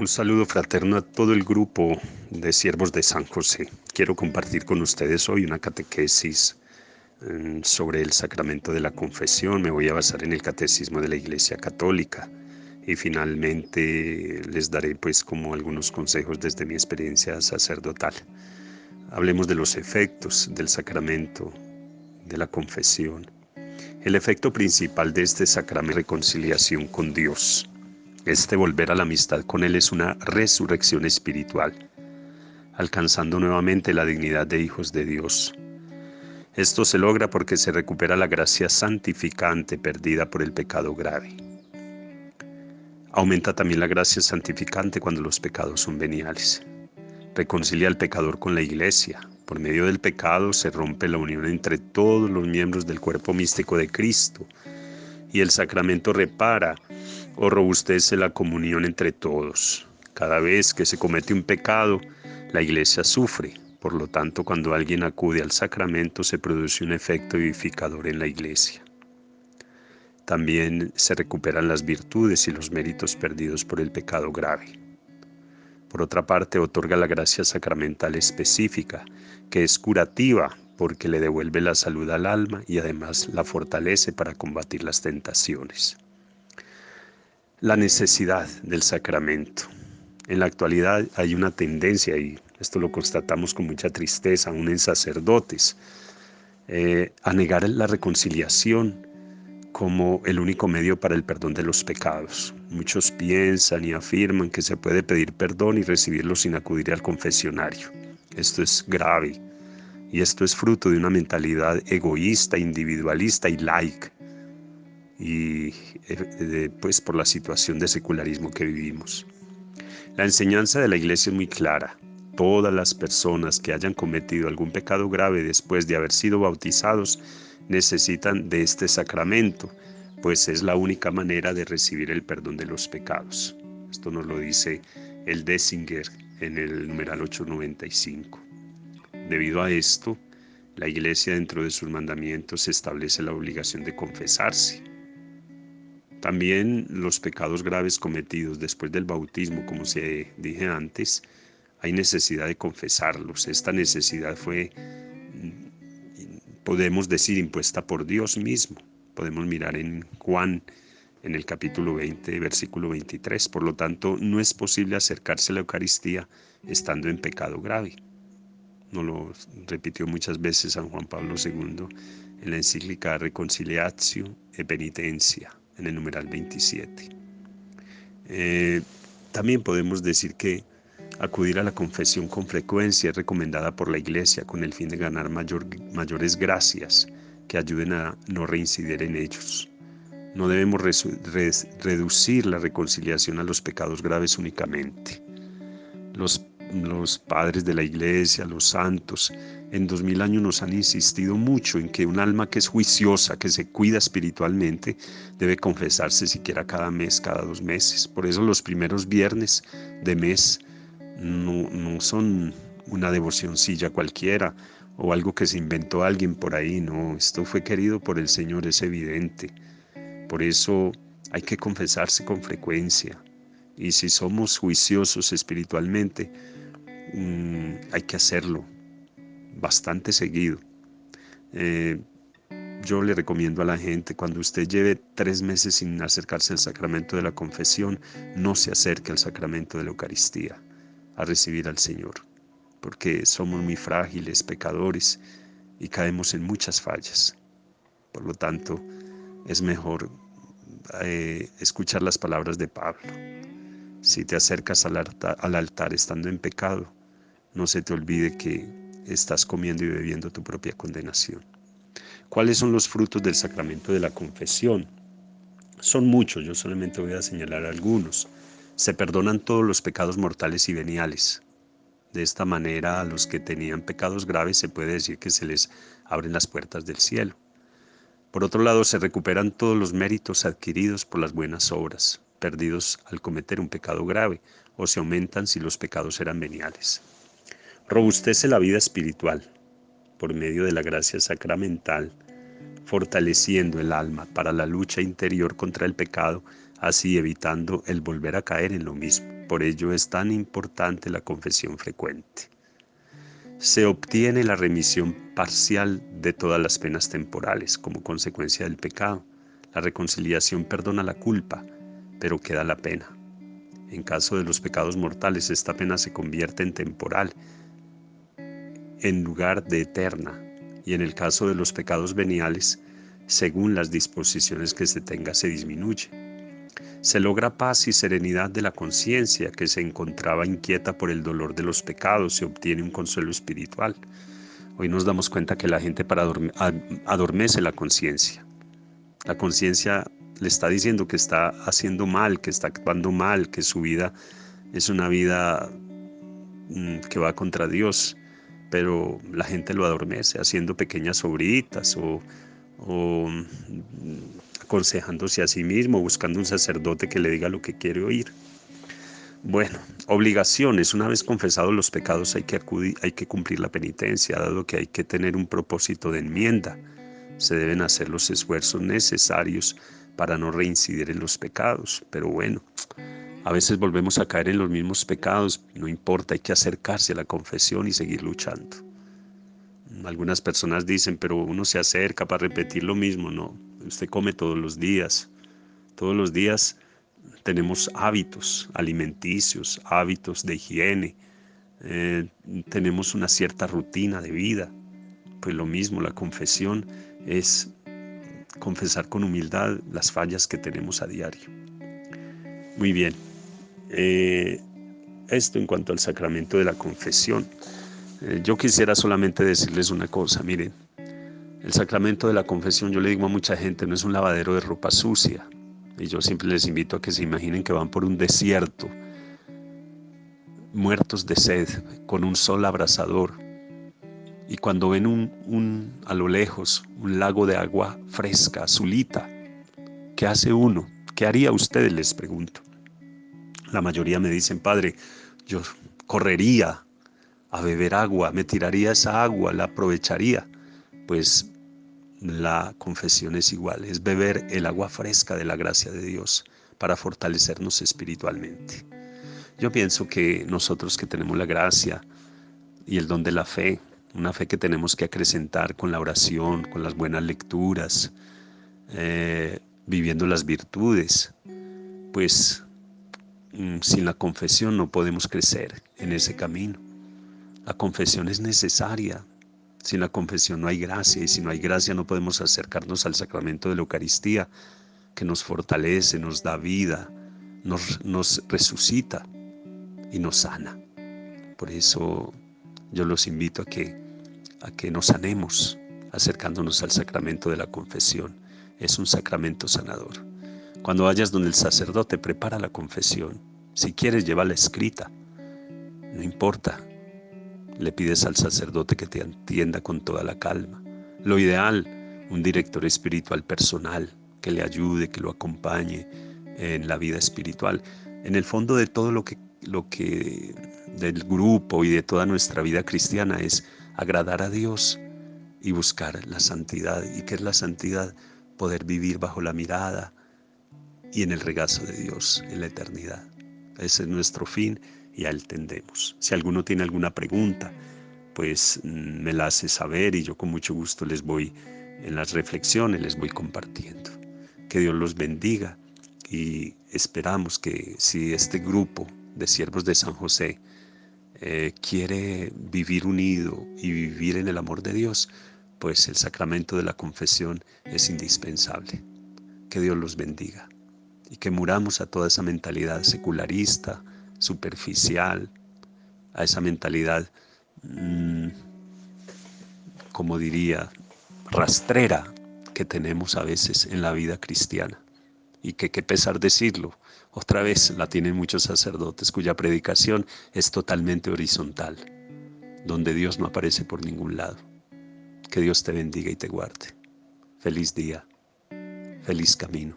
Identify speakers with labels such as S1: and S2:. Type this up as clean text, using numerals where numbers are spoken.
S1: Un saludo fraterno a todo el grupo de siervos de San José. Quiero compartir con ustedes hoy una catequesis sobre el sacramento de la confesión. Me voy a basar en el catecismo de la Iglesia Católica y finalmente les daré como algunos consejos desde mi experiencia sacerdotal. Hablemos de los efectos del sacramento de la confesión. El efecto principal de este sacramento es reconciliación con Dios. Este volver a la amistad con Él es una resurrección espiritual, alcanzando nuevamente la dignidad de hijos de Dios. Esto se logra porque se recupera la gracia santificante perdida por el pecado grave. Aumenta también la gracia santificante cuando los pecados son veniales. Reconcilia al pecador con la Iglesia. Por medio del pecado se rompe la unión entre todos los miembros del cuerpo místico de Cristo, y el sacramento repara o robustece la comunión entre todos. Cada vez que se comete un pecado, la Iglesia sufre. Por lo tanto, cuando alguien acude al sacramento, se produce un efecto vivificador en la Iglesia. También se recuperan las virtudes y los méritos perdidos por el pecado grave. Por otra parte, otorga la gracia sacramental específica, que es curativa porque le devuelve la salud al alma y además la fortalece para combatir las tentaciones. La necesidad del sacramento. En la actualidad hay una tendencia, y esto lo constatamos con mucha tristeza, aún en sacerdotes, a negar la reconciliación como el único medio para el perdón de los pecados. Muchos piensan y afirman que se puede pedir perdón y recibirlo sin acudir al confesionario. Esto es grave, y esto es fruto de una mentalidad egoísta, individualista y laica, y por la situación de secularismo que vivimos. La enseñanza de la Iglesia es muy clara. Todas las personas que hayan cometido algún pecado grave después de haber sido bautizados necesitan de este sacramento, pues es la única manera de recibir el perdón de los pecados. Esto nos lo dice el Dessinger en el numeral 895. Debido a esto, la Iglesia, dentro de sus mandamientos, establece la obligación de confesarse. También los pecados graves cometidos después del bautismo, como se dije antes, hay necesidad de confesarlos. Esta necesidad fue, podemos decir, impuesta por Dios mismo. Podemos mirar en Juan, en el capítulo 20, versículo 23. Por lo tanto, no es posible acercarse a la Eucaristía estando en pecado grave. Nos lo repitió muchas veces San Juan Pablo II en la encíclica Reconciliatio e Penitencia, en el numeral 27. También podemos decir que acudir a la confesión con frecuencia es recomendada por la Iglesia con el fin de ganar mayores gracias que ayuden a no reincidir en ellos. No debemos reducir la reconciliación a los pecados graves únicamente. Los padres de la Iglesia, los santos, en 2000 años nos han insistido mucho en que un alma que es juiciosa, que se cuida espiritualmente, debe confesarse siquiera cada mes, cada 2 meses. Por eso los primeros viernes de mes no son una devocioncilla cualquiera o algo que se inventó alguien por ahí. No, esto fue querido por el Señor, es evidente. Por eso hay que confesarse con frecuencia. Y si somos juiciosos espiritualmente, hay que hacerlo bastante seguido. Yo le recomiendo a la gente, cuando usted lleve 3 meses sin acercarse al sacramento de la confesión, no se acerque al sacramento de la Eucaristía a recibir al Señor, porque somos muy frágiles, pecadores, y caemos en muchas fallas. Por lo tanto, es mejor escuchar las palabras de Pablo. Si te acercas al altar estando en pecado, no se te olvide que estás comiendo y bebiendo tu propia condenación. ¿Cuáles son los frutos del sacramento de la confesión? Son muchos, yo solamente voy a señalar algunos. Se perdonan todos los pecados mortales y veniales. De esta manera, a los que tenían pecados graves se puede decir que se les abren las puertas del cielo. Por otro lado, se recuperan todos los méritos adquiridos por las buenas obras, perdidos al cometer un pecado grave, o se aumentan si los pecados eran veniales. Robustece la vida espiritual. Por medio de la gracia sacramental, fortaleciendo el alma para la lucha interior contra el pecado, así evitando el volver a caer en lo mismo. Por ello es tan importante la confesión frecuente. Se obtiene la remisión parcial de todas las penas temporales como consecuencia del pecado. La reconciliación perdona la culpa, pero queda la pena. En caso de los pecados mortales, esta pena se convierte en temporal, en lugar de eterna, y en el caso de los pecados veniales, según las disposiciones que se tenga, se disminuye. Se logra paz y serenidad de la conciencia que se encontraba inquieta por el dolor de los pecados, se obtiene un consuelo espiritual. Hoy nos damos cuenta que la gente adormece la conciencia. La conciencia le está diciendo que está haciendo mal, que está actuando mal, que su vida es una vida que va contra Dios, pero la gente lo adormece haciendo pequeñas obritas o aconsejándose a sí mismo, buscando un sacerdote que le diga lo que quiere oír. Bueno, obligaciones. Una vez confesados los pecados hay que cumplir la penitencia, dado que hay que tener un propósito de enmienda. Se deben hacer los esfuerzos necesarios para no reincidir en los pecados. Pero bueno, a veces volvemos a caer en los mismos pecados. No importa, hay que acercarse a la confesión y seguir luchando. Algunas personas dicen, pero uno se acerca para repetir lo mismo. No, usted come todos los días. Todos los días tenemos hábitos alimenticios, hábitos de higiene. Tenemos una cierta rutina de vida. Pues lo mismo, la confesión es confesar con humildad las fallas que tenemos a diario. Muy bien. Esto en cuanto al sacramento de la confesión. Yo quisiera solamente decirles una cosa, miren, el sacramento de la confesión, yo le digo a mucha gente, no es un lavadero de ropa sucia. Y yo siempre les invito a que se imaginen que van por un desierto, muertos de sed, con un sol abrasador. Y cuando ven a lo lejos un lago de agua fresca, azulita, ¿qué hace uno? ¿Qué haría ustedes? Les pregunto. La mayoría me dicen, padre, yo correría a beber agua, me tiraría esa agua, la aprovecharía. Pues la confesión es igual, es beber el agua fresca de la gracia de Dios para fortalecernos espiritualmente. Yo pienso que nosotros que tenemos la gracia y el don de la fe, una fe que tenemos que acrecentar con la oración, con las buenas lecturas, viviendo las virtudes, pues sin la confesión no podemos crecer en ese camino. La confesión es necesaria. Sin la confesión no hay gracia, y si no hay gracia no podemos acercarnos al sacramento de la Eucaristía, que nos fortalece, nos da vida, nos resucita y nos sana. Por eso yo los invito a que nos sanemos acercándonos al sacramento de la confesión. Es un sacramento sanador. Cuando vayas donde el sacerdote, prepara la confesión. Si quieres, llévala escrita. No importa. Le pides al sacerdote que te atienda con toda la calma. Lo ideal, un director espiritual personal que le ayude, que lo acompañe en la vida espiritual. En el fondo de todo lo que del grupo y de toda nuestra vida cristiana es agradar a Dios y buscar la santidad. ¿Y qué es la santidad? Poder vivir bajo la mirada y en el regazo de Dios en la eternidad. Ese es nuestro fin y a él tendemos. Si alguno tiene alguna pregunta, pues me la hace saber y yo con mucho gusto les voy, en las reflexiones les voy compartiendo. Que Dios los bendiga y esperamos que si este grupo de siervos de San José quiere vivir unido y vivir en el amor de Dios, pues el sacramento de la confesión es indispensable. Que Dios los bendiga y que muramos a toda esa mentalidad secularista, superficial, a esa mentalidad, como diría, rastrera que tenemos a veces en la vida cristiana. Y que qué pesar decirlo, otra vez la tienen muchos sacerdotes cuya predicación es totalmente horizontal, donde Dios no aparece por ningún lado. Que Dios te bendiga y te guarde. Feliz día, feliz camino.